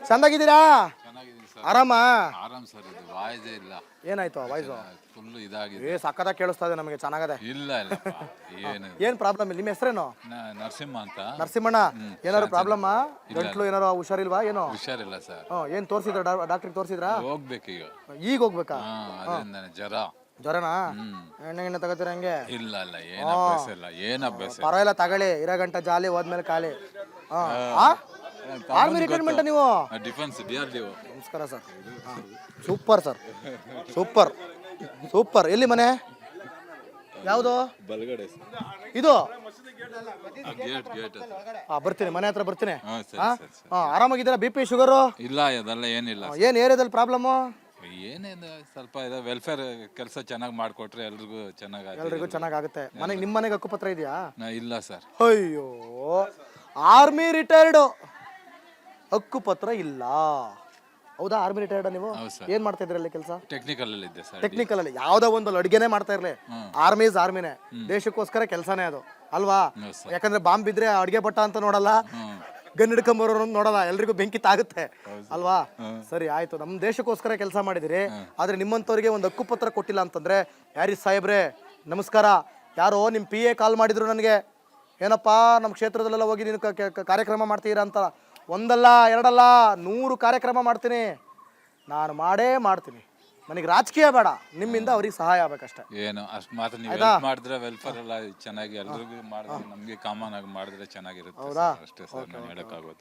ಚಂದಾಗಿದ್ದೀರಾ? ಚೆನ್ನಾಗಿದ್ದೀನಿ ಸರ್. ಆರಾಮ? ಆರಾಮ್ ಸರ್. ಇದು ವಾಯ್ಸೇ ಇಲ್ಲ. ಏನಾಯ್ತು ವಾಯ್ಸು? ಫುಲ್ ಇದಾಗಿದೆ. ಸಕ್ಕತ್ತಾಗಿ ಕೇಳಿಸ್ತಾ ಇದೆ ನಮಗೆ, ಚೆನ್ನಾಗದೆ. ಇಲ್ಲ ಇಲ್ಲಪ್ಪ. ಏನು ಏನ್ ಪ್ರಾಬ್ಲಮ್? ನಿಮ್ಮ ಹೆಸರೇನು? ನರಸಿಂಹ ಅಂತ. ನರಸಿಂಹಣ್ಣ, ಏನಾರು ಪ್ರಾಬ್ಲಮ್? ಗಂಟ್ಲು ಏನಾರು ಹುಷಾರಿಲ್ವಾ ಏನು? ಹುಷಾರಿಲ್ಲ ಸರ್. ಏನ್ ತೋರಿಸಿದ್ರ? ಡಾಕ್ಟ್ರಿಗೆ ತೋರಿಸಿದ್ರಾ? ಹೋಗ್ಬೇಕು ಈಗ. ಈಗ ಹೋಗ್ಬೇಕಾ? ಅದರಿಂದ ಜ್ವರನಾ? ಎಣ್ಣೆ ತಗೋತೀರ ಹಂಗೆ? ಇಲ್ಲ ಇಲ್ಲ, ಏನ್ ಅಭ್ಯಾಸ ಇಲ್ಲ, ಏನ್ ಅಭ್ಯಾಸ ಇಲ್ಲ. ಪರವಾಗಿಲ್ಲ, ತಗೊಳ್ಳಿ. ಇರೋ ಗಂಟ ಜಾಲಿ, ಹೋದ್ಮೇಲೆ ಖಾಲಿ. ಆರ್ಮಿ ರಿಟೈರ್ಮೆಂಟ್ ನೀವು? Defence, DRDO. ನಮಸ್ಕಾರ sir. Super sir, super super. ಎಲ್ಲಿ ಮನೆ? ಯಾವುದು? ಬಲಗಡೆ ಇದು? ಗೇಟ್. ಬರ್ತೀನಿ, ಮನೆ ಹತ್ರ ಬರ್ತೀನಿ. ಆರಾಮಾಗಿದ್ದೀರಾ? BP sugar? ಇಲ್ಲ, ಅದೆಲ್ಲ ಏನಿಲ್ಲ. ಏನ್ ಏರಿಯಾದಲ್ಲಿ ಪ್ರಾಬ್ಲಮ್? ಏನೇನು ಸ್ವಲ್ಪ ಇದೆ, ವೆಲ್ಫೇರ್ ಕೆಲಸ ಚೆನ್ನಾಗಿ ಮಾಡಿಕೊಟ್ರೆ ಎಲ್ರಿಗೂ ಚೆನ್ನಾಗುತ್ತೆ. ಮನೆಗೆ, ನಿಮ್ಮ ಮನೆಗೆ ಹಕ್ಕುಪತ್ರ ಇದೆಯಾ? ಇಲ್ಲ ಸರ್. ಅಯ್ಯೋ, ಆರ್ಮಿ ರಿಟೈರ್ಡ್, ಹಕ್ಕುಪತ್ರ ಇಲ್ಲ. ಹೌದಾ? ಆರ್ಮಿ ರಿಟೈರ್ಡ್ ನೀವು? ಏನ್ ಮಾಡ್ತಾ ಇದ್ರಲ್ಲಿ ಕೆಲಸ? ಟೆಕ್ನಿಕಲ್ ಅಲ್ಲಿ ಇದ್ದೆ ಸರ್. ಟೆಕ್ನಿಕಲ್ ಅಲ್ಲಿ ಯಾವ್ದೋ ಒಂದು ಅಡುಗೆನೆ ಮಾಡ್ತಾ ಇರ್ಲಿ, ಆರ್ಮಿ ಇಸ್ ಆರ್ಮಿನೇ, ದೇಶಕ್ಕೋಸ್ಕರ ಕೆಲಸನೇ ಅದು ಅಲ್ವಾ? ಯಾಕಂದ್ರೆ ಬಾಂಬ್ ಬಿದ್ರೆ ಅಡ್ಗೆ ಬಟ್ಟ ಅಂತ ನೋಡಲ್ಲ, ಗನ್ ಹಿಡ್ಕೊಂಬರೋರು ನೋಡಲ್ಲ, ಎಲ್ರಿಗೂ ಬೆಂಕಿ ತಾಗುತ್ತೆ ಅಲ್ವಾ? ಸರಿ, ಆಯ್ತು. ನಮ್ಮ ದೇಶಕ್ಕೋಸ್ಕರ ಕೆಲಸ ಮಾಡಿದಿರಿ, ಆದ್ರೆ ನಿಮ್ಮಂತವ್ರಿಗೆ ಒಂದು ಹಕ್ಕುಪತ್ರ ಕೊಟ್ಟಿಲ್ಲ ಅಂತಂದ್ರೆ, ಯಾರಿ ಸಾಹೇಬ್ರೆ ನಮಸ್ಕಾರ, ಯಾರೋ ನಿಮ್ PA ಕಾಲ್ ಮಾಡಿದ್ರು ನನಗೆ, ಏನಪ್ಪಾ ನಮ್ಮ ಕ್ಷೇತ್ರದಲ್ಲೆಲ್ಲ ಹೋಗಿ ನೀನು ಕಾರ್ಯಕ್ರಮ ಮಾಡ್ತೀರಾ ಅಂತ. ಒಂದಲ್ಲ ಎರಡಲ್ಲ 100 ಕಾರ್ಯಕ್ರಮ ಮಾಡ್ತೀನಿ, ನಾನು ಮಾಡೇ ಮಾಡ್ತೀನಿ. ನನಗೆ ರಾಜಕೀಯ ಬೇಡ, ನಿಮ್ಮಿಂದ ಅವ್ರಿಗೆ ಸಹಾಯ ಆಗ್ಬೇಕಷ್ಟೇ. ಏನು ಅಷ್ಟು ಮಾತ್ರ ನೀವು ಹೆಲ್ಪ್ ಮಾಡಿದ್ರೆ ವೆಲ್ಫೇರ್ ಎಲ್ಲ ಚೆನ್ನಾಗಿ ಎಲ್ರಿಗೂ ಮಾಡಿದ್ರೆ, ನಮಗೆ ಕಾಮನ್ ಆಗಿ ಮಾಡಿದ್ರೆ ಚೆನ್ನಾಗಿರುತ್ತೆ. ಹೌದಾ? ಅಷ್ಟೇ ಸರ್ ನಾನು ಹೇಳಕ್ಕಾಗೋದು.